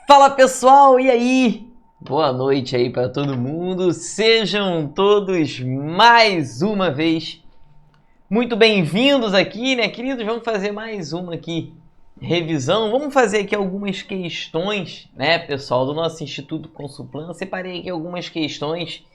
Fala pessoal, e aí? Boa noite aí para todo mundo. Sejam todos mais uma vez muito bem-vindos aqui, né, queridos? Vamos fazer mais uma aqui revisão. Vamos fazer aqui algumas questões, né, pessoal, do nosso Instituto Consulplan. Separei aqui algumas questões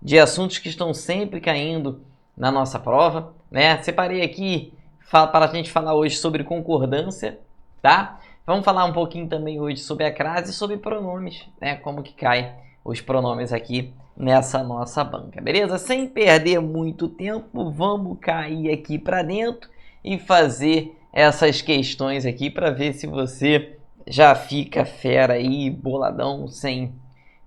de assuntos que estão sempre caindo na nossa prova, né? Separei aqui para a gente falar hoje sobre concordância, tá? Vamos falar um pouquinho também hoje sobre a crase e sobre pronomes, né? Como que cai os pronomes aqui nessa nossa banca, beleza? Sem perder muito tempo, vamos cair aqui para dentro e fazer essas questões aqui para ver se você já fica fera aí, boladão, sem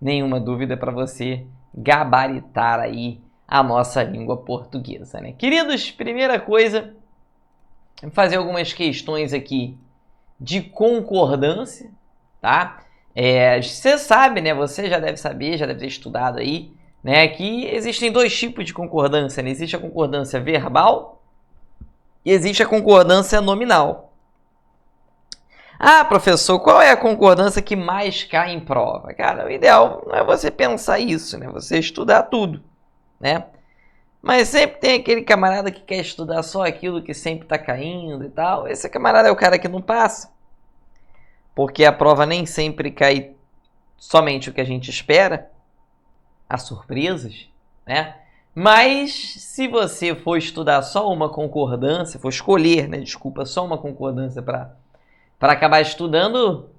nenhuma dúvida para você gabaritar aí a nossa língua portuguesa, né? Queridos, primeira coisa, vou fazer algumas questões aqui de concordância, tá? Você sabe, né? Você já deve saber, já deve ter estudado aí, né? Que existem dois tipos de concordância, né? Existe a concordância verbal e existe a concordância nominal. Ah, professor, qual é a concordância que mais cai em prova? Cara, o ideal não é você pensar isso, né? Você estudar tudo, né? Mas sempre tem aquele camarada que quer estudar só aquilo que sempre está caindo e tal. Esse camarada é o cara que não passa. Porque a prova nem sempre cai somente o que a gente espera. Há surpresas, né? Mas se você for estudar só uma concordância, for escolher, né? Desculpa, só uma concordância para acabar estudando,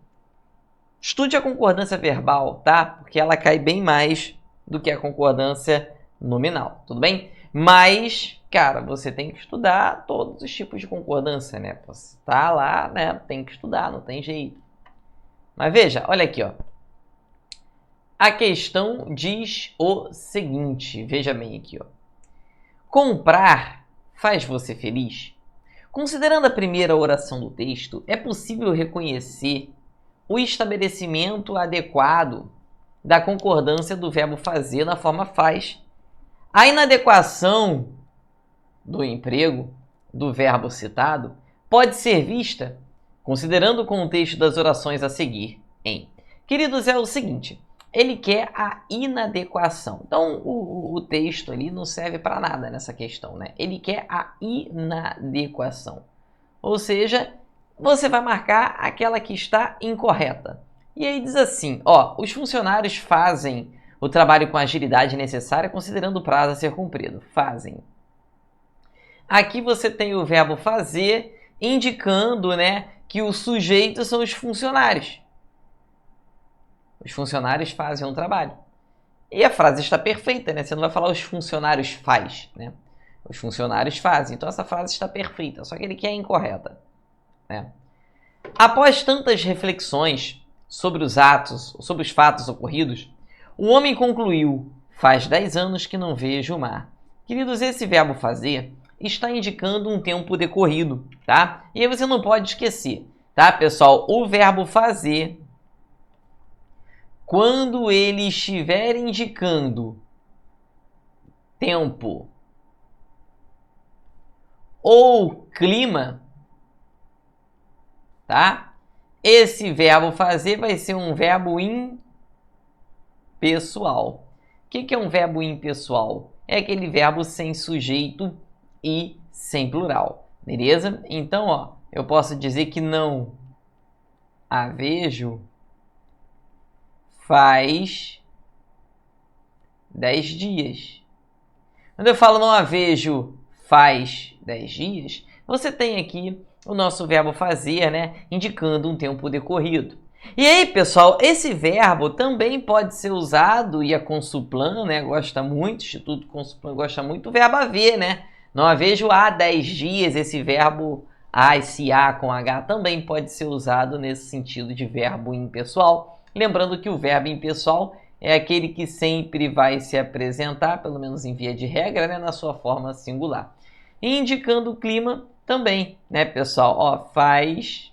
estude a concordância verbal, tá? Porque ela cai bem mais do que a concordância nominal, tudo bem? Mas, cara, você tem que estudar todos os tipos de concordância, né? Você tá lá, né? Tem que estudar, não tem jeito. Mas veja, olha aqui, ó. A questão diz o seguinte, veja bem aqui, ó. Comprar faz você feliz? Considerando a primeira oração do texto, é possível reconhecer o estabelecimento adequado da concordância do verbo fazer na forma faz. A inadequação do emprego do verbo citado pode ser vista considerando o contexto das orações a seguir em. Queridos, é o seguinte, ele quer a inadequação. Então, o texto ali não serve para nada nessa questão, né? Ele quer a inadequação. Ou seja, você vai marcar aquela que está incorreta. E aí diz assim, ó, os funcionários fazem o trabalho com a agilidade necessária considerando o prazo a ser cumprido. Fazem. Aqui você tem o verbo fazer indicando, né, que o sujeito são os funcionários. Os funcionários fazem um trabalho. E a frase está perfeita, né? Você não vai falar os funcionários faz, né? Os funcionários fazem. Então essa frase está perfeita, só que ele quer incorreta, né? Após tantas reflexões sobre os fatos ocorridos, o homem concluiu: faz 10 anos que não vejo o mar. Queridos, esse verbo fazer está indicando um tempo decorrido, tá? E aí você não pode esquecer, tá, pessoal? O verbo fazer, quando ele estiver indicando tempo ou clima, tá? Esse verbo fazer vai ser um verbo impessoal. O que é um verbo impessoal? É aquele verbo sem sujeito e sem plural, beleza? Então, ó, eu posso dizer que não a vejo faz 10 dias. Quando eu falo não a vejo faz 10 dias, você tem aqui o nosso verbo fazer, né, indicando um tempo decorrido. E aí, pessoal, esse verbo também pode ser usado, e a Consulplan, né, gosta muito, o Instituto Consulplan gosta muito do verbo haver, né? Não a vejo há 10 dias, esse verbo esse A com H também pode ser usado nesse sentido de verbo impessoal. Lembrando que o verbo impessoal é aquele que sempre vai se apresentar, pelo menos em via de regra, né, na sua forma singular. E indicando o clima também, né, pessoal? Ó, faz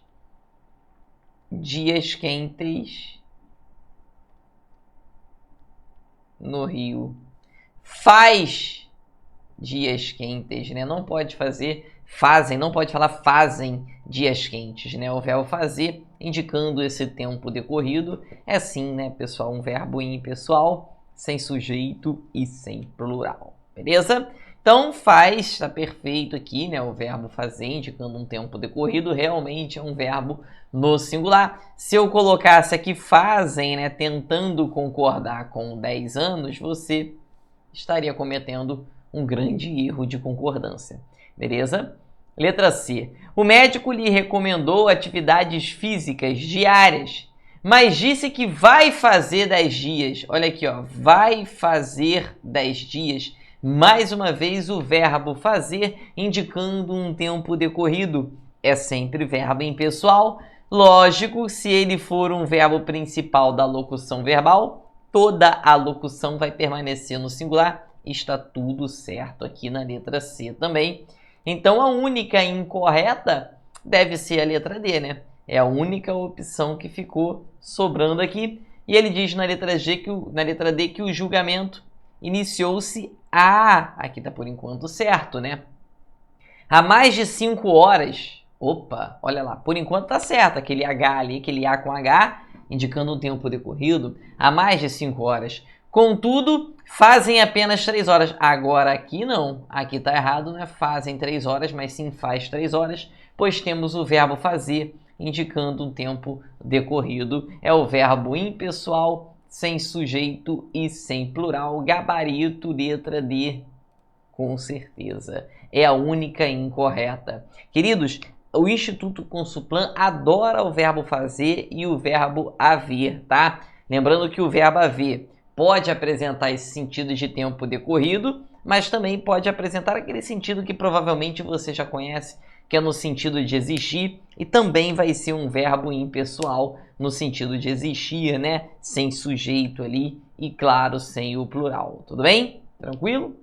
dias quentes no Rio. Faz dias quentes, né? Não pode fazer fazem, não pode falar fazem dias quentes, né? O verbo fazer, indicando esse tempo decorrido. É sim, né, pessoal, um verbo impessoal, sem sujeito e sem plural. Beleza? Então, faz, está perfeito aqui, né? O verbo fazer, indicando um tempo decorrido, realmente é um verbo no singular. Se eu colocasse aqui fazem, né, tentando concordar com 10 anos, você estaria cometendo um grande erro de concordância. Beleza? Letra C. O médico lhe recomendou atividades físicas diárias, mas disse que vai fazer 10 dias. Olha aqui, ó, vai fazer 10 dias. Mais uma vez o verbo fazer, indicando um tempo decorrido. É sempre verbo impessoal. Lógico, se ele for um verbo principal da locução verbal, toda a locução vai permanecer no singular. Está tudo certo aqui na letra C também. Então, a única incorreta deve ser a letra D, né? É a única opção que ficou sobrando aqui. E ele diz na letra D que o julgamento iniciou-se aqui está por enquanto certo, né? Há mais de 5 horas. Opa, olha lá, por enquanto está certo. Aquele H ali, aquele A com H, indicando um tempo decorrido. Há mais de 5 horas. Contudo, fazem apenas 3 horas. Agora aqui não. Aqui está errado, não é fazem 3 horas, mas sim faz 3 horas, pois temos o verbo fazer, indicando um tempo decorrido. É o verbo impessoal, sem sujeito e sem plural. Gabarito, letra D, com certeza. É a única incorreta. Queridos, o Instituto Consulplan adora o verbo fazer e o verbo haver, tá? Lembrando que o verbo haver pode apresentar esse sentido de tempo decorrido, mas também pode apresentar aquele sentido que provavelmente você já conhece, que é no sentido de existir, e também vai ser um verbo impessoal no sentido de existir, né? Sem sujeito ali e, claro, sem o plural. Tudo bem? Tranquilo?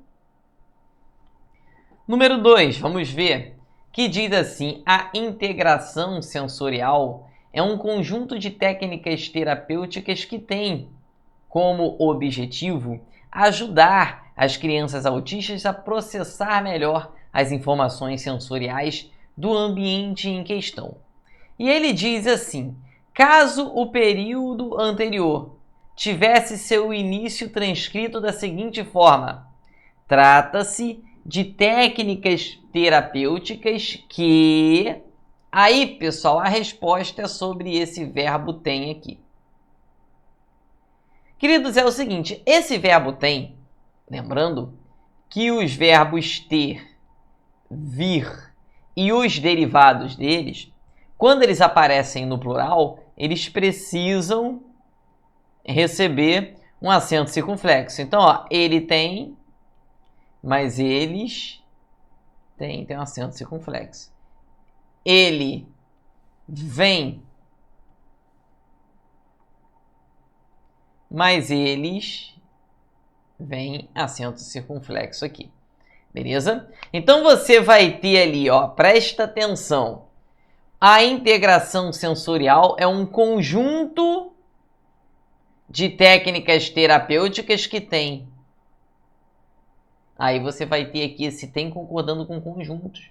Número 2, vamos ver, que diz assim: a integração sensorial é um conjunto de técnicas terapêuticas que tem como objetivo ajudar as crianças autistas a processar melhor as informações sensoriais do ambiente em questão. E ele diz assim: caso o período anterior tivesse seu início transcrito da seguinte forma: trata-se de técnicas terapêuticas que... Aí, pessoal, a resposta é sobre esse verbo tem aqui. Queridos, é o seguinte, esse verbo tem, lembrando que os verbos ter, vir e os derivados deles, quando eles aparecem no plural, eles precisam receber um acento circunflexo. Então, ó, ele tem, mas eles tem um acento circunflexo. Ele vem, mas eles vêm acento circunflexo aqui. Beleza? Então você vai ter ali, ó, presta atenção. A integração sensorial é um conjunto de técnicas terapêuticas que tem. Aí você vai ter aqui esse tem concordando com conjuntos,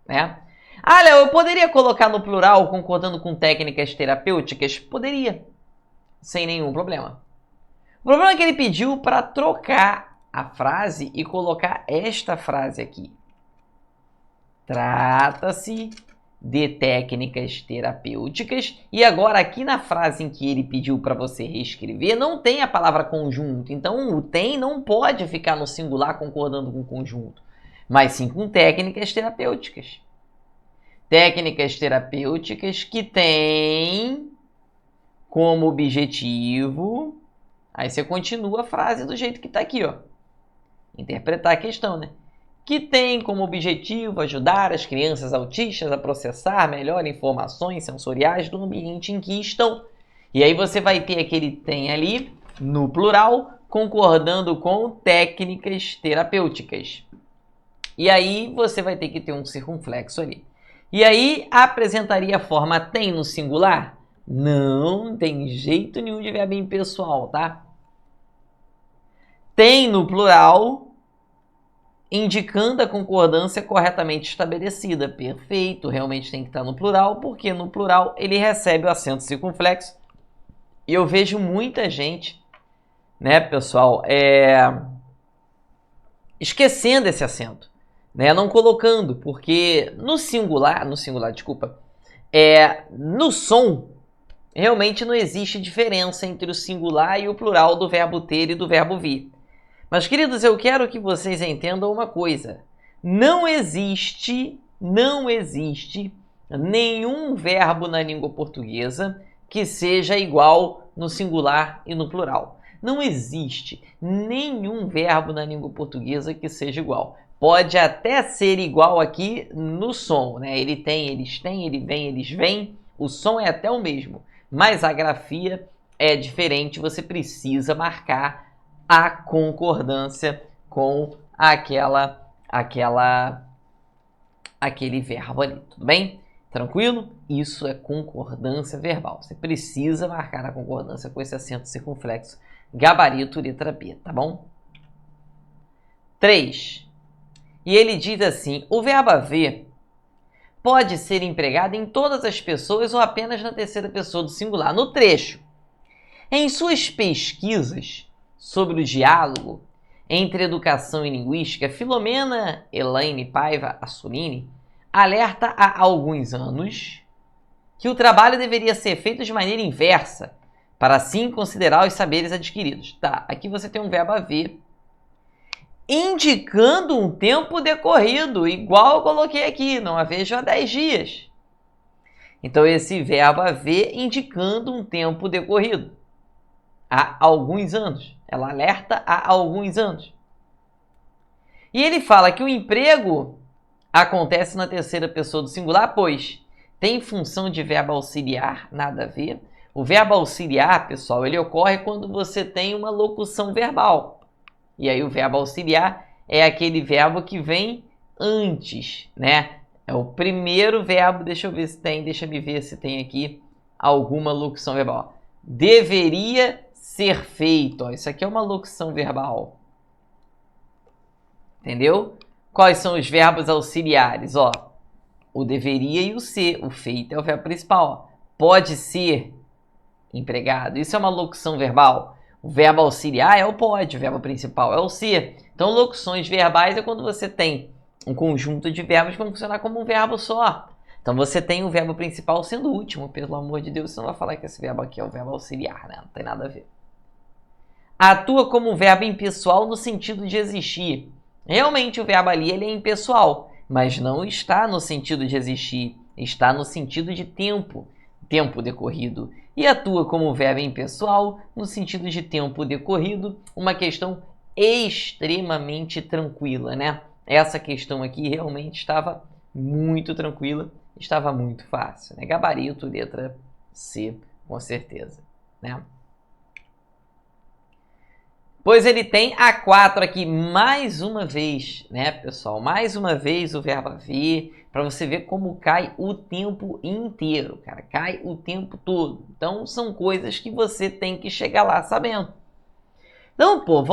né? Ah, Léo, eu poderia colocar no plural concordando com técnicas terapêuticas? Poderia, sem nenhum problema. O problema é que ele pediu para trocar a frase e colocar esta frase aqui. Trata-se de técnicas terapêuticas. E agora aqui na frase em que ele pediu para você reescrever, não tem a palavra conjunto. Então o tem não pode ficar no singular concordando com conjunto, mas sim com técnicas terapêuticas. Técnicas terapêuticas que têm como objetivo... Aí você continua a frase do jeito que está aqui, ó. Interpretar a questão, né? Que tem como objetivo ajudar as crianças autistas a processar melhor informações sensoriais do ambiente em que estão. E aí você vai ter aquele tem ali, no plural, concordando com técnicas terapêuticas. E aí você vai ter que ter um circunflexo ali. E aí apresentaria a forma tem no singular? Não tem jeito nenhum de verbo impessoal, tá? Tem no plural indicando a concordância corretamente estabelecida. Perfeito, realmente tem que estar no plural, porque no plural ele recebe o acento circunflexo. E eu vejo muita gente, né, pessoal, esquecendo esse acento, né, não colocando, porque no singular, desculpa, no som, realmente não existe diferença entre o singular e o plural do verbo ter e do verbo vir. Mas, queridos, eu quero que vocês entendam uma coisa. Não existe nenhum verbo na língua portuguesa que seja igual no singular e no plural. Não existe nenhum verbo na língua portuguesa que seja igual. Pode até ser igual aqui no som, né? Ele tem, eles têm, ele vem, eles vêm. O som é até o mesmo, mas a grafia é diferente. Você precisa marcar a concordância com aquele verbo ali, tudo bem? Tranquilo? Isso é concordância verbal. Você precisa marcar a concordância com esse acento circunflexo, gabarito, letra B, tá bom? 3. E ele diz assim, o verbo haver pode ser empregado em todas as pessoas ou apenas na terceira pessoa do singular. No trecho, em suas pesquisas sobre o diálogo entre educação e linguística, Filomena Elaine Paiva Assolini alerta há alguns anos que o trabalho deveria ser feito de maneira inversa, para assim considerar os saberes adquiridos. Tá, aqui você tem um verbo haver, indicando um tempo decorrido, igual eu coloquei aqui, não haver há 10 dias. Então, esse verbo haver indicando um tempo decorrido. Há alguns anos. Ela alerta há alguns anos. E ele fala que o emprego acontece na terceira pessoa do singular, pois tem função de verbo auxiliar, nada a ver. O verbo auxiliar, pessoal, ele ocorre quando você tem uma locução verbal. E aí o verbo auxiliar é aquele verbo que vem antes, né? É o primeiro verbo, deixa me ver se tem aqui alguma locução verbal. Deveria ser feito. Ó, isso aqui é uma locução verbal. Entendeu? Quais são os verbos auxiliares? Ó, o deveria e o ser. O feito é o verbo principal. Ó. Pode ser empregado. Isso é uma locução verbal. O verbo auxiliar é o pode, o verbo principal é o ser. Então, locuções verbais é quando você tem um conjunto de verbos que vão funcionar como um verbo só. Então, você tem o verbo principal sendo o último. Pelo amor de Deus, você não vai falar que esse verbo aqui é o verbo auxiliar, né? Não tem nada a ver. Atua como um verbo impessoal no sentido de existir. Realmente, o verbo ali ele é impessoal, mas não está no sentido de existir. Está no sentido de tempo, tempo decorrido. E atua como verbo impessoal no sentido de tempo decorrido, uma questão extremamente tranquila, né? Essa questão aqui realmente estava muito tranquila, estava muito fácil, né? Gabarito, letra C, com certeza, né? Pois ele tem a 4 aqui, mais uma vez, né, pessoal? Mais uma vez o verbo haver, para você ver como cai o tempo inteiro, cara. Cai o tempo todo. Então, são coisas que você tem que chegar lá sabendo. Então, pô,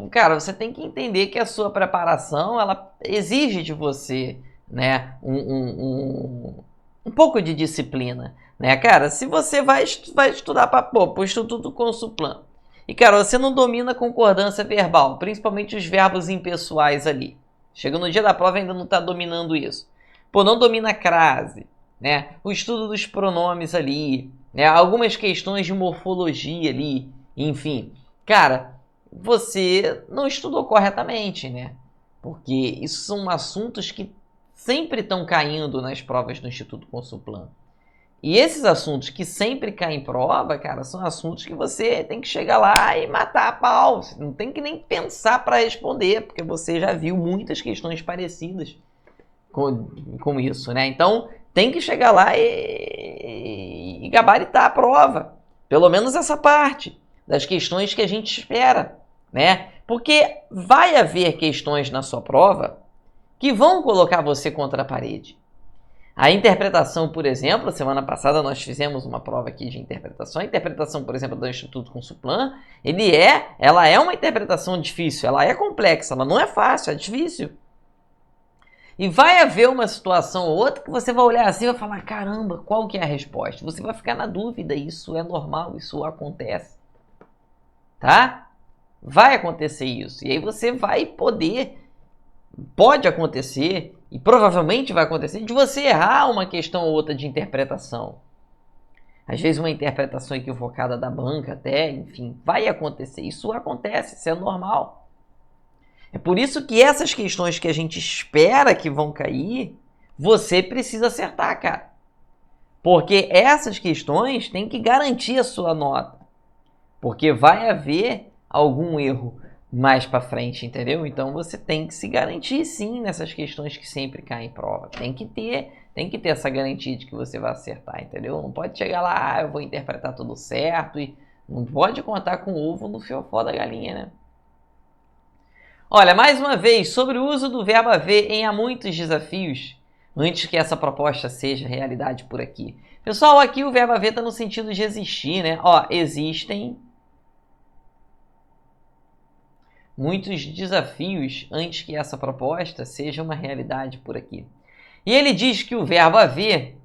cara, você tem que entender que a sua preparação, ela exige de você, né, um pouco de disciplina, né, cara? Se você vai estudar para o Instituto Consuplan, e, cara, você não domina a concordância verbal, principalmente os verbos impessoais ali. Chega no dia da prova e ainda não está dominando isso. Pô, não domina a crase, né? O estudo dos pronomes ali, né? Algumas questões de morfologia ali, enfim. Cara, você não estudou corretamente, né? Porque isso são assuntos que sempre estão caindo nas provas do Instituto Consuplan. E esses assuntos que sempre caem em prova, cara, são assuntos que você tem que chegar lá e matar a pau. Você não tem que nem pensar para responder, porque você já viu muitas questões parecidas com isso, né? Então, tem que chegar lá e gabaritar a prova. Pelo menos essa parte das questões que a gente espera, né? Porque vai haver questões na sua prova que vão colocar você contra a parede. A interpretação, por exemplo, semana passada nós fizemos uma prova aqui de interpretação. A interpretação, por exemplo, do Instituto Consuplan, ela é uma interpretação difícil, ela é complexa, ela não é fácil, é difícil. E vai haver uma situação ou outra que você vai olhar assim e vai falar, caramba, qual que é a resposta? Você vai ficar na dúvida, isso é normal, isso acontece. Tá? Vai acontecer isso. E aí você vai pode acontecer, e provavelmente vai acontecer, de você errar uma questão ou outra de interpretação. Às vezes uma interpretação equivocada da banca até, enfim, vai acontecer. Isso acontece, isso é normal. É por isso que essas questões que a gente espera que vão cair, você precisa acertar, cara. Porque essas questões têm que garantir a sua nota. Porque vai haver algum erro mais para frente, entendeu? Então você tem que se garantir sim nessas questões que sempre caem em prova. Tem que ter essa garantia de que você vai acertar, entendeu? Não pode chegar lá, eu vou interpretar tudo certo e não pode contar com o ovo no fiofó da galinha, né? Olha, mais uma vez, sobre o uso do verbo haver em há muitos desafios, antes que essa proposta seja realidade por aqui. Pessoal, aqui o verbo haver está no sentido de existir, né? Ó, existem muitos desafios antes que essa proposta seja uma realidade por aqui. E ele diz que o verbo haver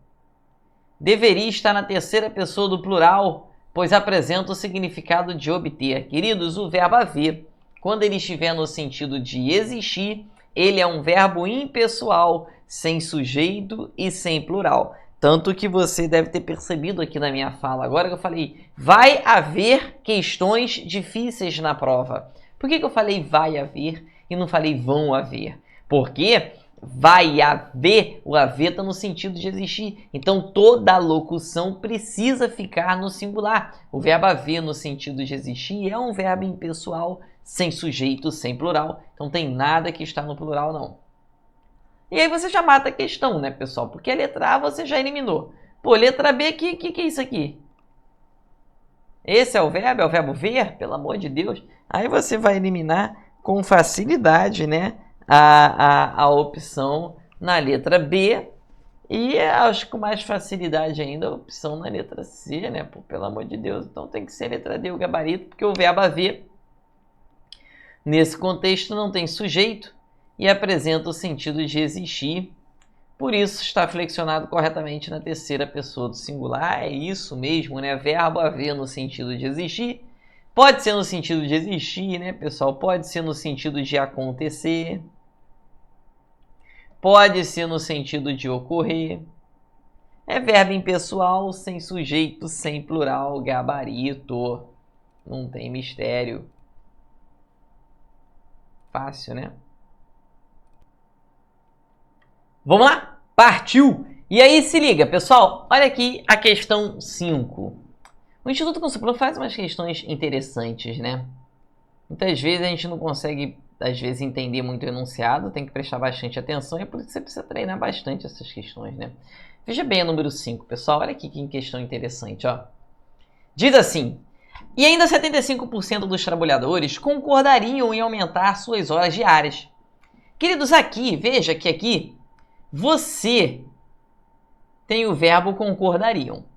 deveria estar na terceira pessoa do plural, pois apresenta o significado de obter. Queridos, o verbo haver, quando ele estiver no sentido de existir, ele é um verbo impessoal, sem sujeito e sem plural. Tanto que você deve ter percebido aqui na minha fala, agora que eu falei, vai haver questões difíceis na prova. Por que eu falei vai haver e não falei vão haver? Porque vai haver, o haver está no sentido de existir. Então toda locução precisa ficar no singular. O verbo haver no sentido de existir é um verbo impessoal, sem sujeito, sem plural. Então tem nada que está no plural, não. E aí você já mata a questão, né, pessoal? Porque a letra A você já eliminou. Pô, letra B, o que é isso aqui? Esse é o verbo ver? Pelo amor de Deus. Aí você vai eliminar com facilidade, né, a opção na letra B. E acho que com mais facilidade ainda a opção na letra C, né? Pô, pelo amor de Deus. Então tem que ser a letra D o gabarito, porque o verbo haver, nesse contexto, não tem sujeito e apresenta o sentido de existir. Por isso está flexionado corretamente na terceira pessoa do singular. É isso mesmo, né? Verbo haver no sentido de existir. Pode ser no sentido de existir, né, pessoal? Pode ser no sentido de acontecer. Pode ser no sentido de ocorrer. É verbo impessoal, sem sujeito, sem plural, gabarito. Não tem mistério. Fácil, né? Vamos lá? Partiu! E aí se liga, pessoal, olha aqui a questão 5. O Instituto Consulplan faz umas questões interessantes, né? Muitas vezes a gente não consegue, às vezes, entender muito o enunciado, tem que prestar bastante atenção, e é por isso que você precisa treinar bastante essas questões, né? Veja bem a número 5, pessoal, olha aqui que questão interessante, ó. Diz assim, e ainda 75% dos trabalhadores concordariam em aumentar suas horas diárias. Queridos, aqui, veja que aqui você tem o verbo concordariam.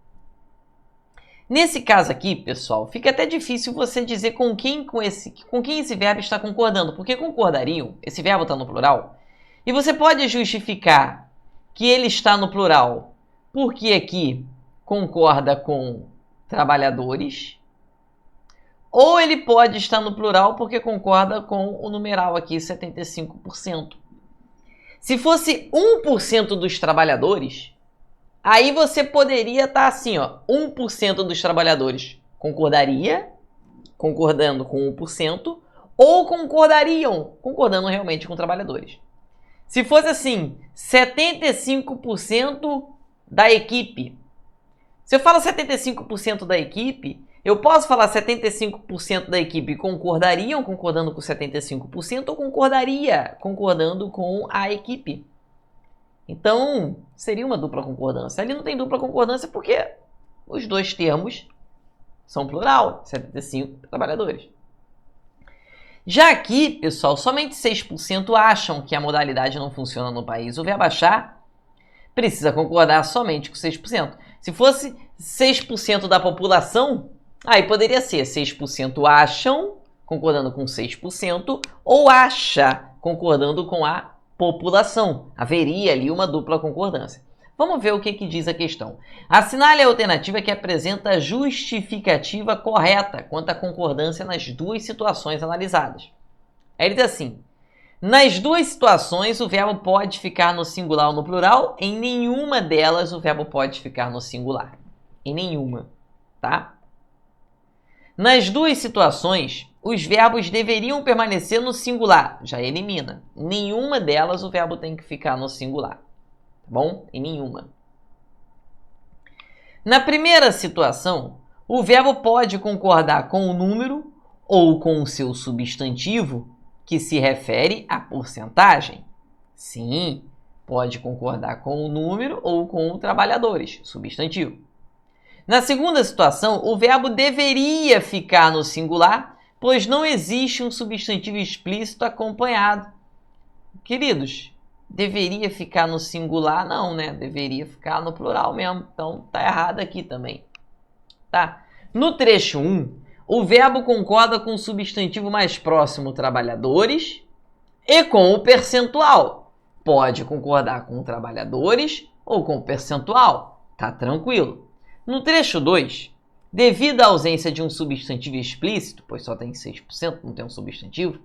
Nesse caso aqui, pessoal, fica até difícil você dizer com quem esse verbo está concordando, porque concordariam, esse verbo está no plural, e você pode justificar que ele está no plural porque aqui concorda com trabalhadores, ou ele pode estar no plural porque concorda com o numeral aqui, 75%. Se fosse 1% dos trabalhadores, aí você poderia estar assim, ó, 1% dos trabalhadores concordando com 1%, ou concordando realmente com trabalhadores. Se fosse assim, 75% da equipe. Se eu falo 75% da equipe, eu posso falar 75% da equipe concordando com 75%, ou concordando com a equipe. Então, seria uma dupla concordância. Ali não tem dupla concordância porque os dois termos são plural, 75 trabalhadores. Já aqui, pessoal, somente 6% acham que a modalidade não funciona no país. O verbo achar precisa concordar somente com 6%. Se fosse 6% da população, aí poderia ser 6% acham, concordando com 6%, ou acha, concordando com a população. Haveria ali uma dupla concordância. Vamos ver o que diz a questão. Assinale a alternativa que apresenta a justificativa correta quanto à concordância nas duas situações analisadas. Aí ele diz assim: nas duas situações, o verbo pode ficar no singular ou no plural. Em nenhuma delas, o verbo pode ficar no singular. Em nenhuma, tá? Nas duas situações, os verbos deveriam permanecer no singular. Já elimina. Em nenhuma delas, o verbo tem que ficar no singular. Tá bom? Em nenhuma. Na primeira situação, o verbo pode concordar com o número ou com o seu substantivo, que se refere à porcentagem. Sim, pode concordar com o número ou com trabalhadores, substantivo. Na segunda situação, o verbo deveria ficar no singular, pois não existe um substantivo explícito acompanhado. Queridos, deveria ficar no singular? Não, né? Deveria ficar no plural mesmo. Então, tá errado aqui também. Tá? No trecho 1, o verbo concorda com o substantivo mais próximo, trabalhadores, e com o percentual. Pode concordar com trabalhadores ou com percentual. Tá tranquilo. No trecho 2, devido à ausência de um substantivo explícito, pois só tem 6%, não tem um substantivo,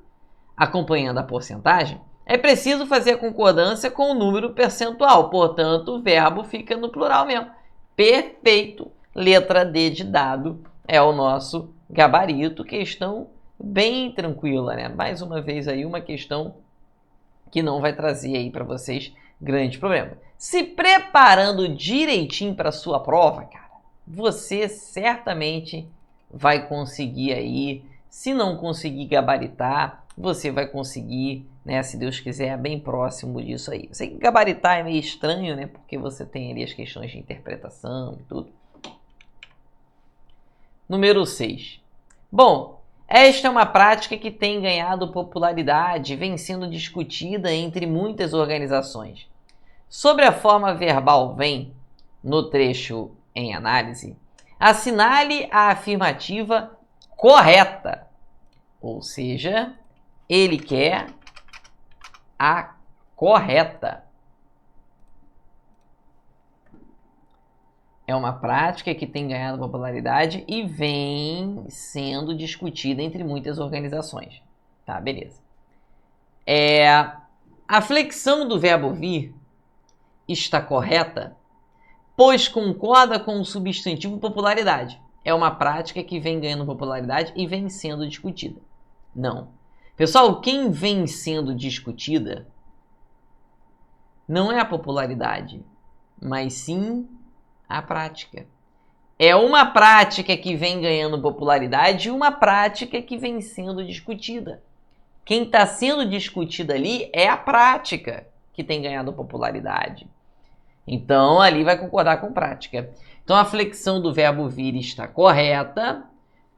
acompanhando a porcentagem, é preciso fazer a concordância com o número percentual. Portanto, o verbo fica no plural mesmo. Perfeito. Letra D de dado é o nosso gabarito. Questão bem tranquila, né? Mais uma vez aí uma questão que não vai trazer aí para vocês grande problema. Se preparando direitinho para a sua prova, cara, você certamente vai conseguir aí. Se não conseguir gabaritar, você vai conseguir, né, se Deus quiser, bem próximo disso aí. Sei que gabaritar é meio estranho, né? Porque você tem ali as questões de interpretação e tudo. Número 6. Bom, esta é uma prática que tem ganhado popularidade e vem sendo discutida entre muitas organizações. Sobre a forma verbal vem, no trecho em análise, assinale a afirmativa correta. Ou seja, ele quer a correta. É uma prática que tem ganhado popularidade e vem sendo discutida entre muitas organizações. Tá, beleza. A flexão do verbo vir está correta, pois concorda com o substantivo popularidade. É uma prática que vem ganhando popularidade e vem sendo discutida. Não. Pessoal, quem vem sendo discutida não é a popularidade, mas sim a prática. É uma prática que vem ganhando popularidade e uma prática que vem sendo discutida. Quem está sendo discutida ali é a prática que tem ganhado popularidade. Então, ali vai concordar com prática. Então, a flexão do verbo vir está correta,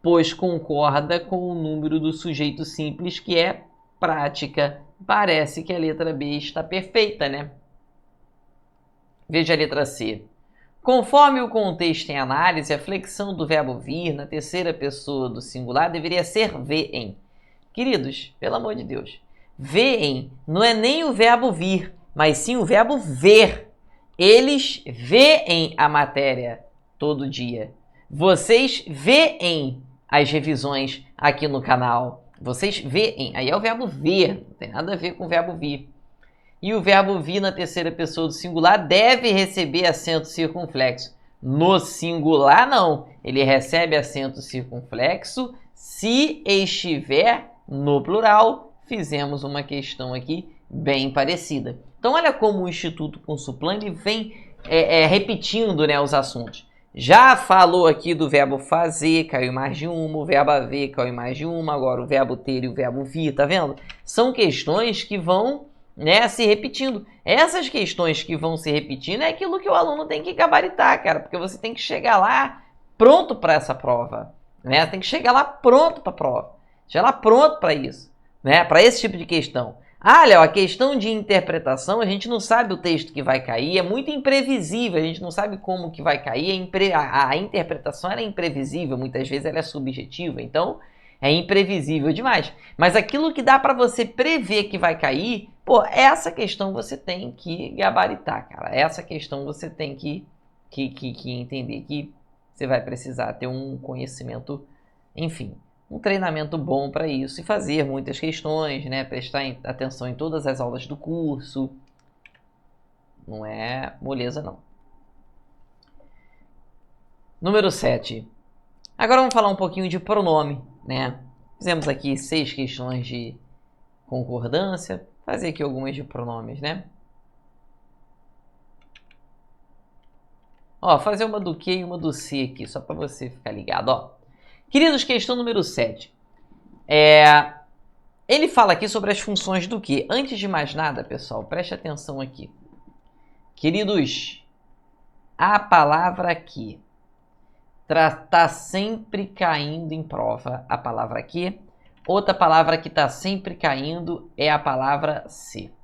pois concorda com o número do sujeito simples, que é prática. Parece que a letra B está perfeita, né? Veja a letra C. Conforme o contexto em análise, a flexão do verbo vir na terceira pessoa do singular deveria ser veem. Queridos, pelo amor de Deus, veem não é nem o verbo vir, mas sim o verbo ver. Eles veem a matéria todo dia. Vocês veem as revisões aqui no canal. Vocês veem. Aí é o verbo ver, não tem nada a ver com o verbo vir. E o verbo vir na terceira pessoa do singular deve receber acento circunflexo. No singular, não. Ele recebe acento circunflexo se estiver no plural. Fizemos uma questão aqui bem parecida. Então, olha como o Instituto Consulplan ele vem repetindo, né, os assuntos. Já falou aqui do verbo fazer, caiu mais de uma. O verbo haver, caiu mais de uma. Agora, o verbo ter e o verbo vir, tá vendo? São questões que vão, né, se repetindo. Essas questões que vão se repetindo é aquilo que o aluno tem que gabaritar, cara, porque você tem que chegar lá pronto para essa prova, né? Tem que chegar lá pronto para a prova, chegar lá pronto para isso, né? Para esse tipo de questão. Ah, Léo, a questão de interpretação, a gente não sabe o texto que vai cair, é muito imprevisível, a gente não sabe como que vai cair, a interpretação ela é imprevisível, muitas vezes ela é subjetiva, então É imprevisível demais. Mas aquilo que dá para você prever que vai cair, pô, essa questão você tem que gabaritar, cara. Essa questão você tem que entender que você vai precisar ter um conhecimento, enfim, um treinamento bom para isso e fazer muitas questões, né? Prestar atenção em todas as aulas do curso. Não é moleza, não. Número 7. Agora vamos falar um pouquinho de pronome, né? Fizemos aqui 6 questões de concordância. Fazer aqui algumas de pronomes, né? Ó, fazer uma do que e uma do se aqui, só para você ficar ligado, ó. Queridos, questão número 7. Ele fala aqui sobre as funções do que. Antes de mais nada, pessoal, preste atenção aqui. Queridos, a palavra aqui está sempre caindo em prova, a palavra aqui. Outra palavra que está sempre caindo é a palavra se.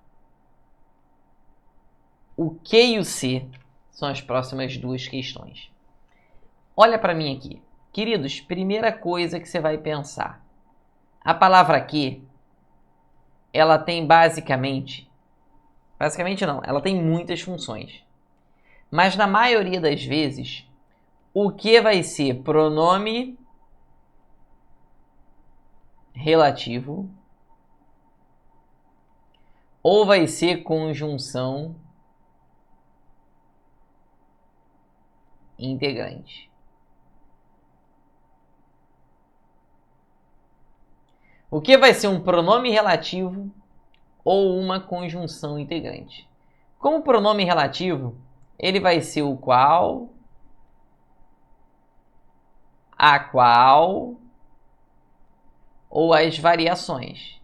O que e o se são as próximas 2 questões. Olha para mim aqui. Queridos, primeira coisa que você vai pensar. A palavra aqui, ela tem basicamente não, ela tem muitas funções. Mas na maioria das vezes, o que vai ser pronome relativo ou vai ser conjunção integrante. O que vai ser um pronome relativo ou uma conjunção integrante? Como pronome relativo, ele vai ser o qual, a qual ou as variações.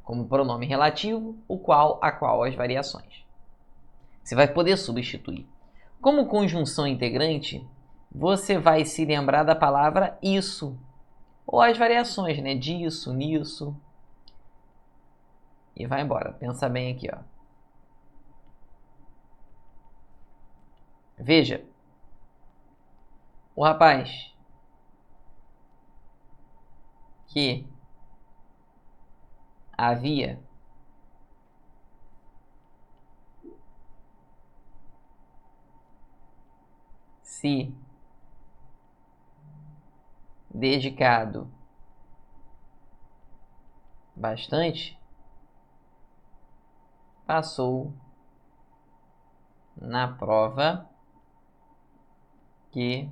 Como pronome relativo, o qual, a qual, as variações. Você vai poder substituir. Como conjunção integrante, você vai se lembrar da palavra isso. Ou as variações, né? Disso, nisso. E vai embora. Pensa bem aqui, ó. Veja. O rapaz que havia se dedicado bastante, passou na prova que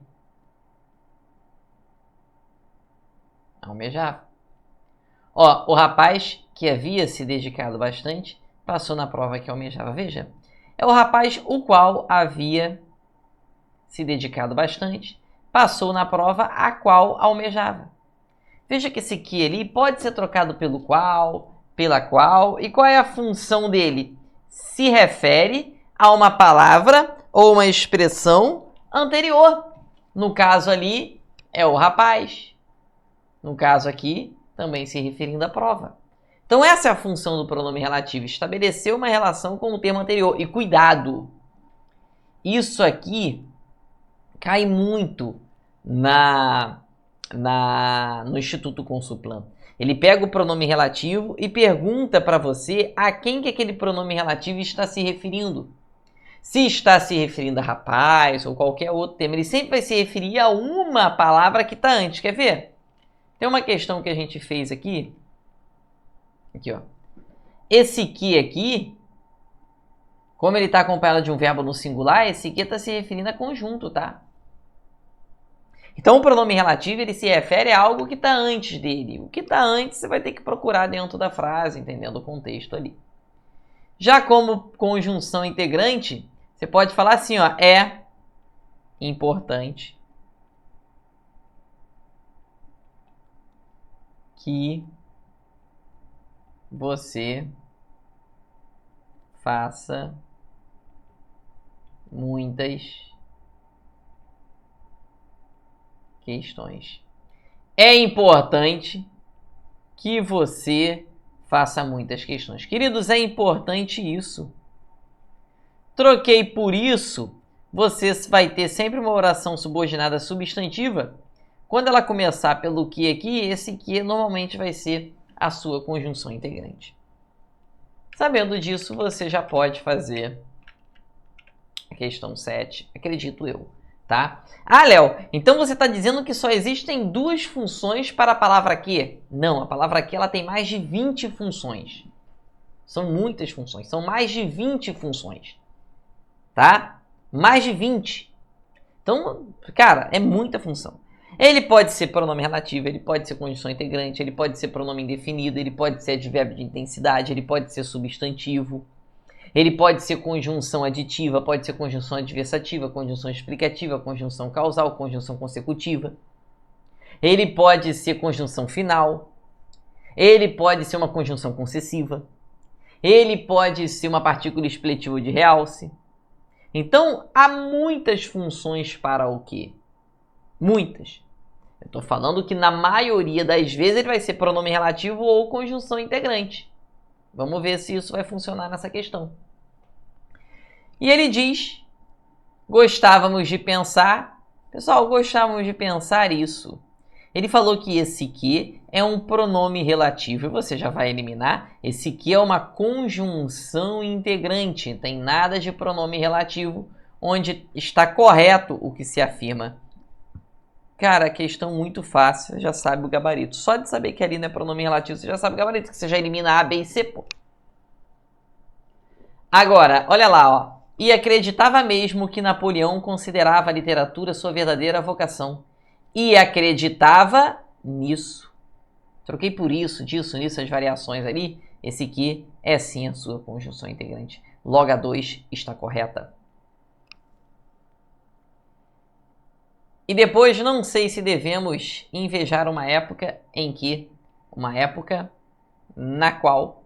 almejava. Ó, o rapaz que havia se dedicado bastante passou na prova que almejava. Veja, é o rapaz o qual havia se dedicado bastante, passou na prova a qual almejava. Veja que esse que ali pode ser trocado pelo qual, pela qual, e qual é a função dele? Se refere a uma palavra ou uma expressão anterior. No caso ali, é o rapaz. No caso aqui, também se referindo à prova. Então essa é a função do pronome relativo, estabelecer uma relação com o termo anterior. E cuidado, isso aqui cai muito no Instituto Consulplan. Ele pega o pronome relativo e pergunta para você a quem que aquele pronome relativo está se referindo. Se está se referindo a rapaz ou qualquer outro termo, ele sempre vai se referir a uma palavra que está antes. Quer ver? Tem uma questão que a gente fez aqui. Aqui, ó. Esse que aqui, como ele está acompanhado de um verbo no singular, esse que está se referindo a conjunto, tá? Então, o pronome relativo, ele se refere a algo que está antes dele. O que está antes, você vai ter que procurar dentro da frase, entendendo o contexto ali. Já como conjunção integrante, você pode falar assim, ó, é importante que você faça muitas questões. É importante que você faça muitas questões. Queridos, é importante isso. Troquei por isso, você vai ter sempre uma oração subordinada substantiva Quando ela começar pelo que aqui, esse que normalmente vai ser a sua conjunção integrante. Sabendo disso, você já pode fazer a questão 7, acredito eu, tá? Ah, Léo, então você está dizendo que só existem 2 funções para a palavra que? Não, a palavra que ela tem mais de 20 funções. São muitas funções, são mais de 20 funções, tá? Mais de 20. Então, cara, é muita função. Ele pode ser pronome relativo, ele pode ser conjunção integrante, ele pode ser pronome indefinido, ele pode ser advérbio de intensidade, ele pode ser substantivo, ele pode ser conjunção aditiva, pode ser conjunção adversativa, conjunção explicativa, conjunção causal, conjunção consecutiva. Ele pode ser conjunção final, ele pode ser uma conjunção concessiva, ele pode ser uma partícula expletiva de realce. Então, há muitas funções para o quê? Muitas. Eu estou falando que na maioria das vezes ele vai ser pronome relativo ou conjunção integrante. Vamos ver se isso vai funcionar nessa questão. E ele diz, gostávamos de pensar... Pessoal, gostávamos de pensar isso. Ele falou que esse que é um pronome relativo, e você já vai eliminar. Esse que é uma conjunção integrante, não tem nada de pronome relativo, onde está correto o que se afirma. Cara, questão muito fácil, você já sabe o gabarito. Só de saber que ali não é pronome relativo, você já sabe o gabarito, que você já elimina A, B e C, pô. Agora, olha lá, ó. E acreditava mesmo que Napoleão considerava a literatura sua verdadeira vocação. E acreditava nisso. Troquei por isso, disso, nisso, as variações ali. Esse aqui é sim a sua conjunção integrante. Logo a 2 está correta. E depois, não sei se devemos invejar uma época na qual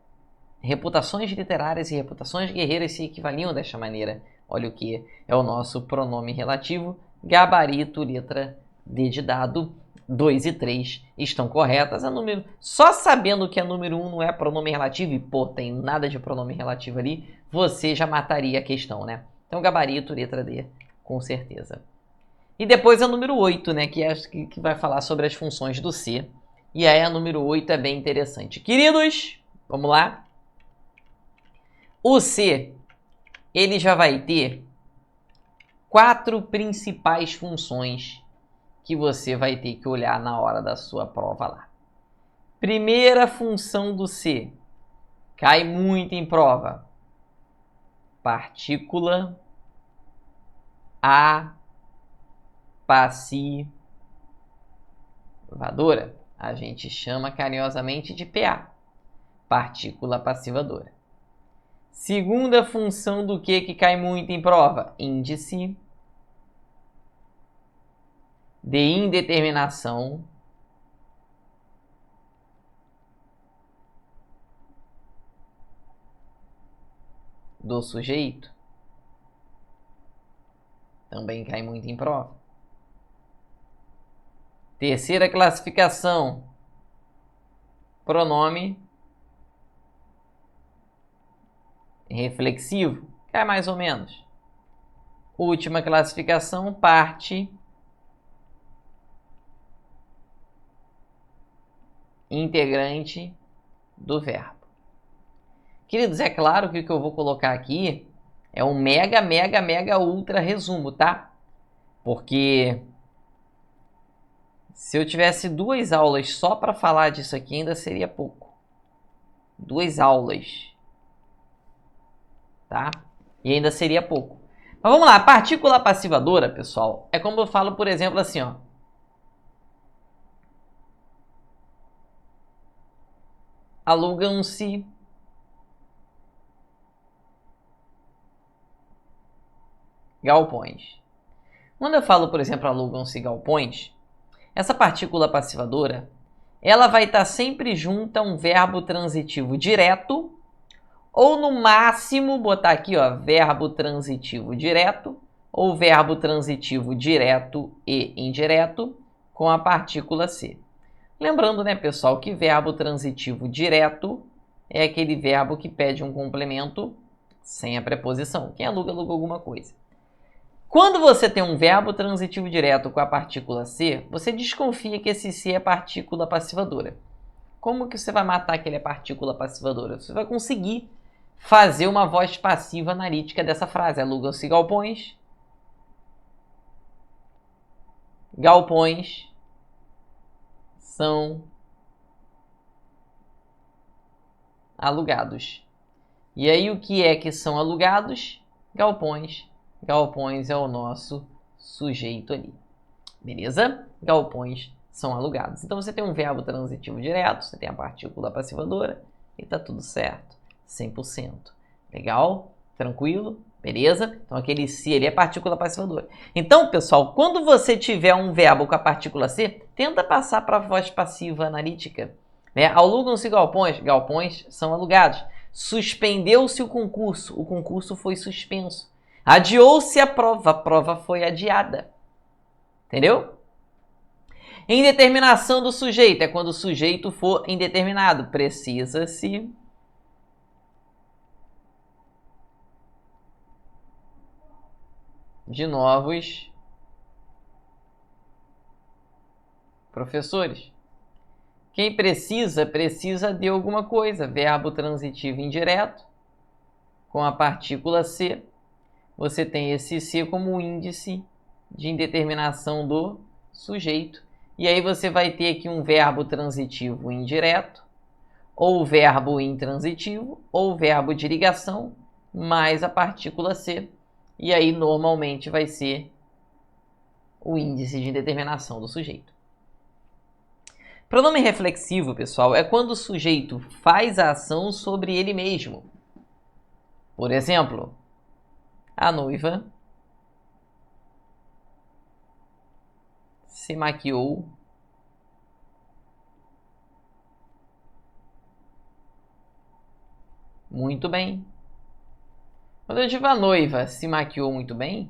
reputações literárias e reputações guerreiras se equivaliam desta maneira. Olha o que é o nosso pronome relativo, gabarito, letra D de dado, 2 e 3 estão corretas. É número... Só sabendo que a número 1 não é pronome relativo e, pô, tem nada de pronome relativo ali, você já mataria a questão, né? Então, gabarito, letra D, com certeza. E depois a número 8, né, que vai falar sobre as funções do C. E aí a número 8 é bem interessante. Queridos, vamos lá. O C, ele já vai ter 4 principais funções que você vai ter que olhar na hora da sua prova lá. Primeira função do C, cai muito em prova. Partícula passivadora. A gente chama carinhosamente de PA, partícula passivadora. Segunda função do que cai muito em prova? Índice de indeterminação do sujeito. Também cai muito em prova. Terceira classificação, pronome reflexivo, cai mais ou menos. Última classificação, parte integrante do verbo. Queridos, é claro que o que eu vou colocar aqui é um mega, ultra resumo, tá? Porque se eu tivesse 2 aulas só para falar disso aqui, ainda seria pouco. 2 aulas, tá? E ainda seria pouco. Mas vamos lá, partícula passivadora, pessoal, é como eu falo, por exemplo, assim, ó. Alugam-se galpões. Quando eu falo, por exemplo, alugam-se galpões, essa partícula passivadora, ela vai estar sempre junto a um verbo transitivo direto, ou no máximo, botar aqui, ó, verbo transitivo direto, ou verbo transitivo direto e indireto, com a partícula C. Lembrando, né, pessoal, que verbo transitivo direto é aquele verbo que pede um complemento sem a preposição. Quem aluga, aluga alguma coisa. Quando você tem um verbo transitivo direto com a partícula ser, você desconfia que esse ser é partícula passivadora. Como que você vai matar que ele é partícula passivadora? Você vai conseguir fazer uma voz passiva analítica dessa frase. Alugam-se galpões. Galpões são alugados. E aí o que é que são alugados? Galpões. Galpões é o nosso sujeito ali. Beleza? Galpões são alugados. Então você tem um verbo transitivo direto, você tem a partícula passivadora e tá tudo certo. 100%. Legal? Tranquilo? Beleza? Então aquele se ali é partícula passivadora. Então, pessoal, quando você tiver um verbo com a partícula se, tenta passar para a voz passiva analítica. Né? Alugam-se galpões. Galpões são alugados. Suspendeu-se o concurso foi suspenso. Adiou-se a prova foi adiada. Entendeu? Indeterminação do sujeito é quando o sujeito for indeterminado. Precisa-se de novos professores. Quem precisa, precisa de alguma coisa. Verbo transitivo indireto com a partícula se. Você tem esse se como índice de indeterminação do sujeito. E aí você vai ter aqui um verbo transitivo indireto, ou verbo intransitivo, ou verbo de ligação, mais a partícula se. E aí normalmente vai ser o índice de indeterminação do sujeito. Pronome reflexivo, pessoal, é quando o sujeito faz a ação sobre ele mesmo. Por exemplo, a noiva se maquiou muito bem. Quando eu digo a noiva se maquiou muito bem,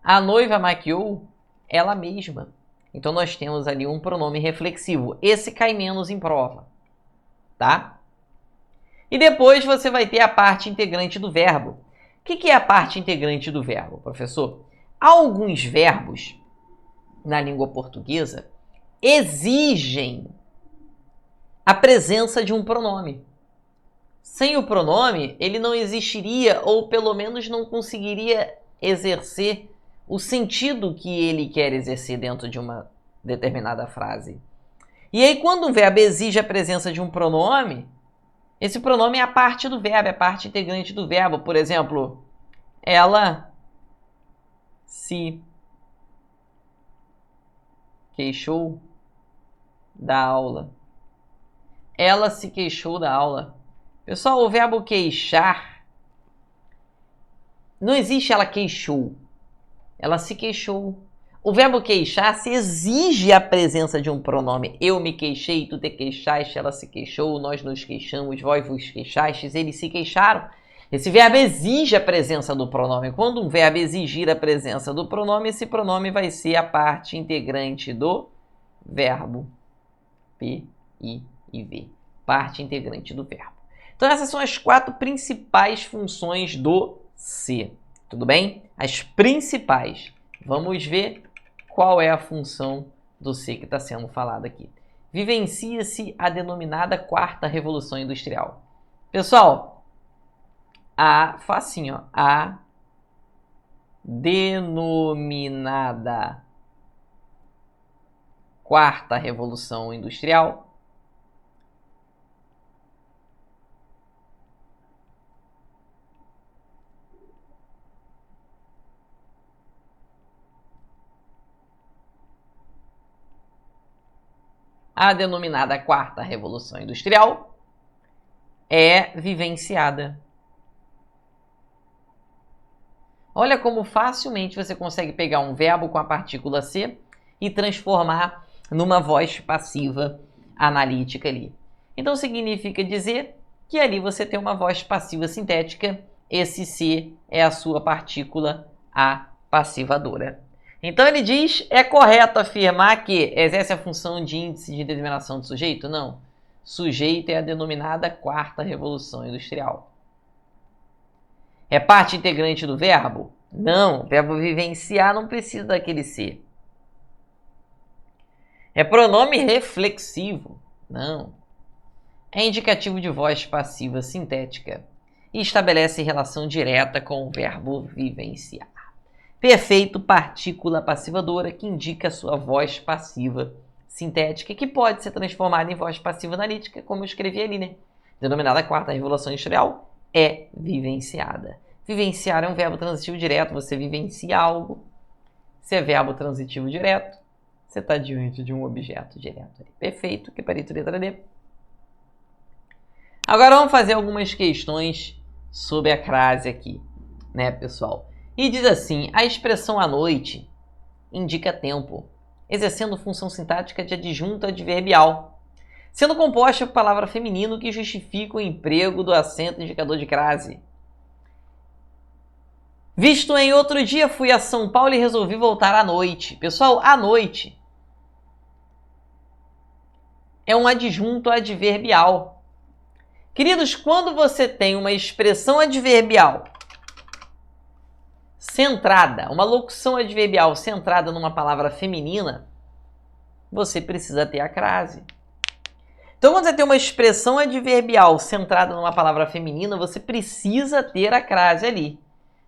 a noiva maquiou ela mesma. Então nós temos ali um pronome reflexivo. Esse cai menos em prova, tá? E depois você vai ter a parte integrante do verbo. O que é a parte integrante do verbo, professor? Alguns verbos na língua portuguesa exigem a presença de um pronome. Sem o pronome, ele não existiria ou pelo menos não conseguiria exercer o sentido que ele quer exercer dentro de uma determinada frase. E aí, quando um verbo exige a presença de um pronome, esse pronome é a parte do verbo, é a parte integrante do verbo. Por exemplo, ela se queixou da aula. Ela se queixou da aula. Pessoal, o verbo queixar, não existe ela queixou. Ela se queixou. O verbo queixar se exige a presença de um pronome. Eu me queixei, tu te queixaste, ela se queixou, nós nos queixamos, vós vos queixastes, eles se queixaram. Esse verbo exige a presença do pronome. Quando um verbo exigir a presença do pronome, esse pronome vai ser a parte integrante do verbo. P, I e V. Parte integrante do verbo. Então essas são as 4 principais funções do se. Tudo bem? As principais. Vamos ver qual é a função do se que está sendo falada aqui. Vivencia-se a denominada 4ª Revolução Industrial. Pessoal, facinho, a denominada 4ª Revolução Industrial é vivenciada. Olha como facilmente você consegue pegar um verbo com a partícula se e transformar numa voz passiva analítica ali. Então significa dizer que ali você tem uma voz passiva sintética, esse se é a sua partícula a passivadora. Então ele diz, é correto afirmar que exerce a função de índice de determinação do sujeito? Não. Sujeito é a denominada 4ª Revolução Industrial. É parte integrante do verbo? Não, o verbo vivenciar não precisa daquele ser. É pronome reflexivo. Não. É indicativo de voz passiva sintética e estabelece relação direta com o verbo vivenciar. Perfeito, partícula passivadora que indica a sua voz passiva sintética, que pode ser transformada em voz passiva analítica, como eu escrevi ali, né? Denominada quarta revolução industrial, é vivenciada. Vivenciar é um verbo transitivo direto, você vivencia algo. Se é verbo transitivo direto, você está diante de um objeto direto. Perfeito, que parito letra D. Agora vamos fazer algumas questões sobre a crase aqui, né, pessoal? E diz assim, a expressão à noite indica tempo, exercendo função sintática de adjunto adverbial, sendo composta por palavra feminino que justifica o emprego do acento indicador de crase. Visto em outro dia, fui a São Paulo e resolvi voltar à noite. Pessoal, à noite é um adjunto adverbial. Queridos, quando você tem uma expressão adverbial centrada, uma locução adverbial centrada numa palavra feminina, você precisa ter a crase. Então, quando você tem uma expressão adverbial centrada numa palavra feminina, você precisa ter a crase ali.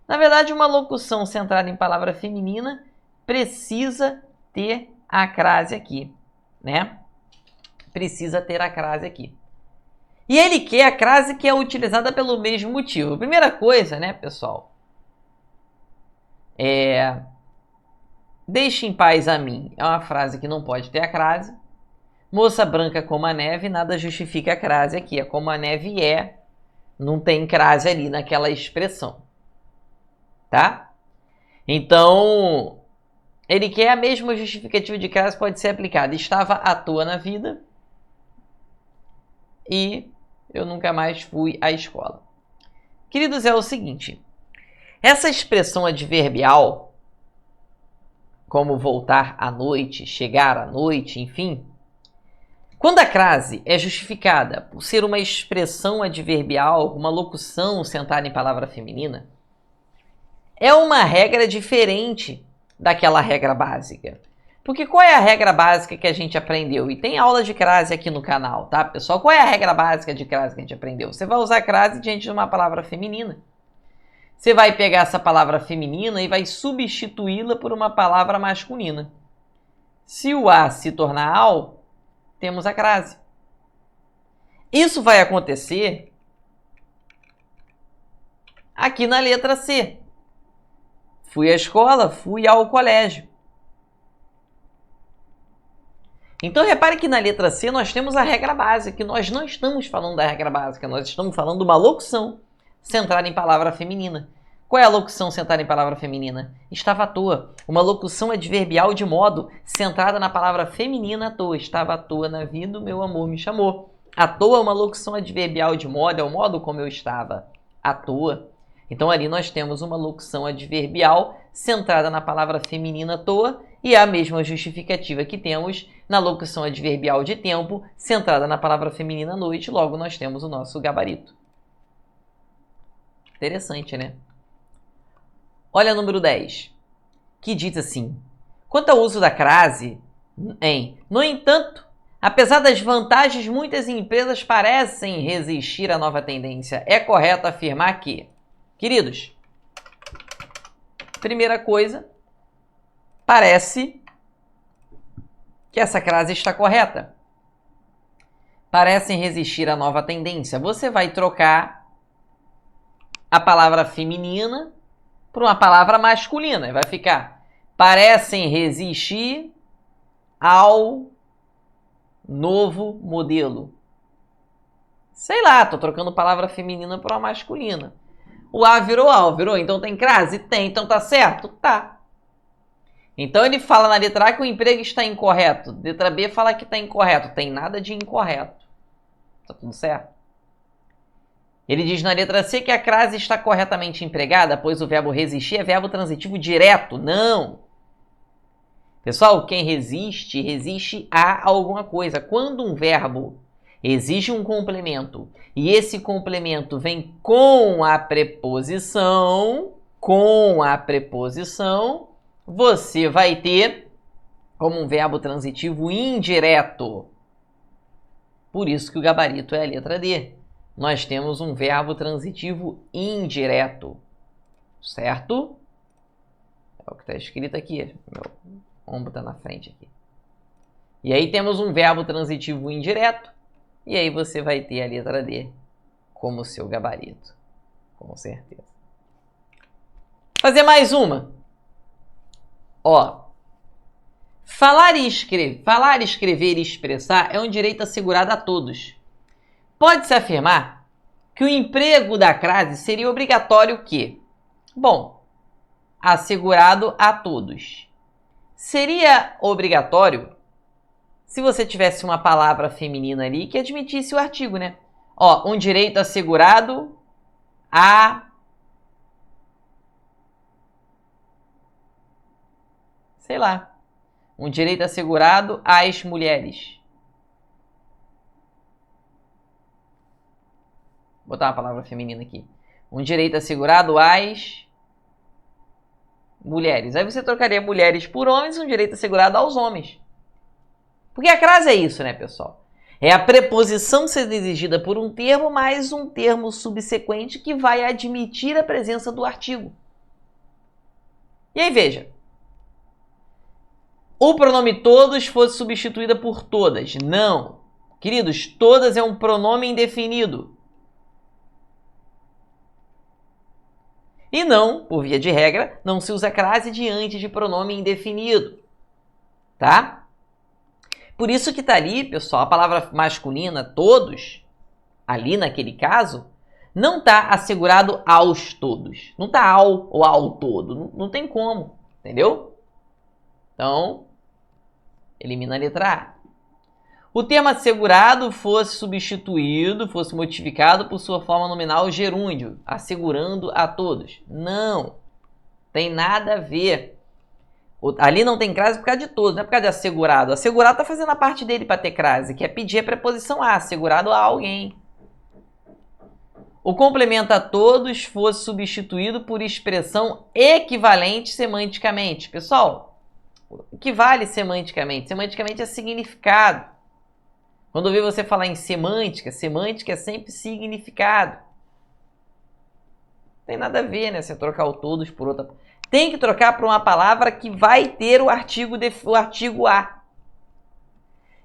Na verdade, uma locução centrada em palavra feminina precisa ter a crase aqui, né? Precisa ter a crase aqui. E ele quer a crase que é utilizada pelo mesmo motivo. Primeira coisa, né, pessoal? Deixe em paz a mim. É uma frase que não pode ter a crase. Moça branca como a neve, nada justifica a crase aqui. É como a neve é, não tem crase ali naquela expressão. Tá? Então, ele quer a mesma justificativa de crase pode ser aplicada. Estava à toa na vida e eu nunca mais fui à escola. Queridos, é o seguinte. Essa expressão adverbial, como voltar à noite, chegar à noite, enfim, quando a crase é justificada por ser uma expressão adverbial, uma locução sentada em palavra feminina, é uma regra diferente daquela regra básica. Porque qual é a regra básica que a gente aprendeu? E tem aula de crase aqui no canal, tá, pessoal? Qual é a regra básica de crase que a gente aprendeu? Você vai usar crase diante de uma palavra feminina. Você vai pegar essa palavra feminina e vai substituí-la por uma palavra masculina. Se o a se tornar ao, temos a crase. Isso vai acontecer aqui na letra C. Fui à escola, fui ao colégio. Então, repare que na letra C nós temos a regra básica, que nós não estamos falando da regra básica, nós estamos falando de uma locução centrada em palavra feminina. Qual é a locução centrada em palavra feminina? Estava à toa. Uma locução adverbial de modo centrada na palavra feminina à toa. Estava à toa na vida, o meu amor me chamou. À toa é uma locução adverbial de modo, é o modo como eu estava. À toa. Então, ali nós temos uma locução adverbial centrada na palavra feminina à toa e a mesma justificativa que temos na locução adverbial de tempo centrada na palavra feminina à noite. Logo, nós temos o nosso gabarito. Interessante, né? Olha o número 10, que diz assim: quanto ao uso da crase em, no entanto, apesar das vantagens, muitas empresas parecem resistir à nova tendência. É correto afirmar que, queridos, primeira coisa, parece que essa crase está correta. Parecem resistir à nova tendência. Você vai trocar a palavra feminina por uma palavra masculina. Vai ficar, parecem resistir ao novo modelo. Sei lá, tô trocando palavra feminina por uma masculina. O A virou ao, virou? Então tem crase? Tem, então tá certo? Tá. Então ele fala na letra A que o emprego está incorreto. Letra B fala que está incorreto. Tem nada de incorreto. Tá tudo certo? Ele diz na letra C que a crase está corretamente empregada, pois o verbo resistir é verbo transitivo direto. Não! Pessoal, quem resiste, resiste a alguma coisa. Quando um verbo exige um complemento e esse complemento vem com a preposição, com a preposição, você vai ter como um verbo transitivo indireto. Por isso que o gabarito é a letra D. Nós temos um verbo transitivo indireto, certo? É o que está escrito aqui. Meu ombro está na frente aqui. E aí temos um verbo transitivo indireto. E aí você vai ter a letra D como seu gabarito. Com certeza. Fazer mais uma. Ó. Falar, escrever e expressar é um direito assegurado a todos. Pode-se afirmar que o emprego da crase seria obrigatório que, bom, assegurado a todos. Seria obrigatório se você tivesse uma palavra feminina ali que admitisse o artigo, né? Ó, um direito assegurado a... sei lá. Um direito assegurado às mulheres. Vou botar uma palavra feminina aqui. Um direito assegurado às mulheres. Aí você trocaria mulheres por homens, um direito assegurado aos homens. Porque a crase é isso, né, pessoal? É a preposição ser exigida por um termo, mais um termo subsequente que vai admitir a presença do artigo. E aí, veja. O pronome todos fosse substituída por todas. Não. Queridos, todas é um pronome indefinido. E não, por via de regra, não se usa crase diante de pronome indefinido. Tá? Por isso que está ali, pessoal, a palavra masculina, todos, ali naquele caso, não está assegurado aos todos. Não está ao ou ao todo. Não tem como, entendeu? Então, elimina a letra A. O termo assegurado fosse substituído, fosse modificado por sua forma nominal gerúndio, assegurando a todos. Não, tem nada a ver. Ali não tem crase por causa de todos, não é por causa de assegurado. O assegurado está fazendo a parte dele para ter crase, que é pedir a preposição a, assegurado a alguém. O complemento a todos fosse substituído por expressão equivalente semanticamente. Pessoal, o que vale semanticamente? Semanticamente é significado. Quando eu ouvir você falar em semântica, semântica é sempre significado. Não tem nada a ver, né? Você trocar o todos por outra. Tem que trocar por uma palavra que vai ter o artigo a.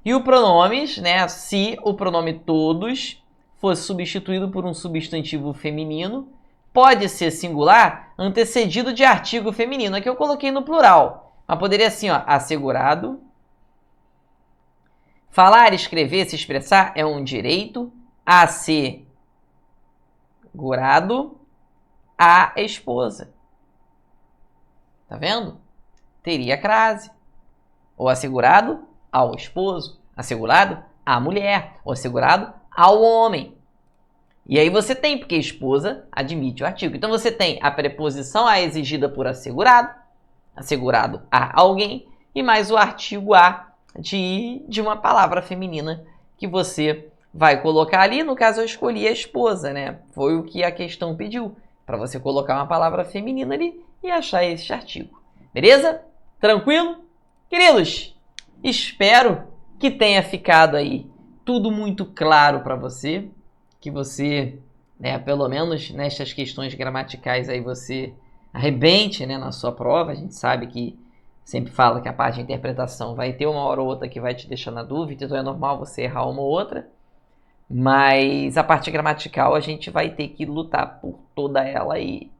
E o pronomes, né? Se o pronome todos fosse substituído por um substantivo feminino, pode ser singular, antecedido de artigo feminino. Aqui eu coloquei no plural. Mas poderia assim, ó, assegurado. Falar, escrever, se expressar é um direito assegurado à esposa. Tá vendo? Teria crase. Ou assegurado ao esposo, assegurado à mulher, ou assegurado ao homem. E aí você tem, porque esposa admite o artigo. Então você tem a preposição a exigida por assegurado, assegurado a alguém, e mais o artigo a de uma palavra feminina que você vai colocar ali. No caso, eu escolhi a esposa, né? Foi o que a questão pediu, para você colocar uma palavra feminina ali e achar esse artigo. Beleza? Tranquilo? Queridos, espero que tenha ficado aí tudo muito claro para você, que você, né, pelo menos nestas questões gramaticais aí, você arrebente, né, na sua prova. A gente sabe que sempre fala que a parte de interpretação vai ter uma hora ou outra que vai te deixar na dúvida, então é normal você errar uma ou outra. Mas a parte gramatical a gente vai ter que lutar por toda ela e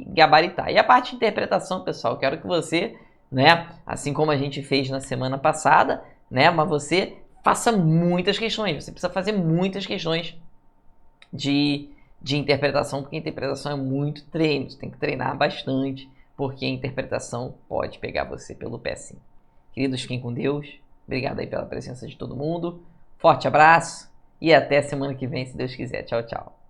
gabaritar. E a parte de interpretação, pessoal, eu quero que você, né, assim como a gente fez na semana passada, né, mas você faça muitas questões. Você precisa fazer muitas questões de interpretação, porque a interpretação é muito treino. Você tem que treinar bastante, porque a interpretação pode pegar você pelo pé, sim. Queridos, fiquem com Deus. Obrigado aí pela presença de todo mundo. Forte abraço e até semana que vem, se Deus quiser. Tchau, tchau.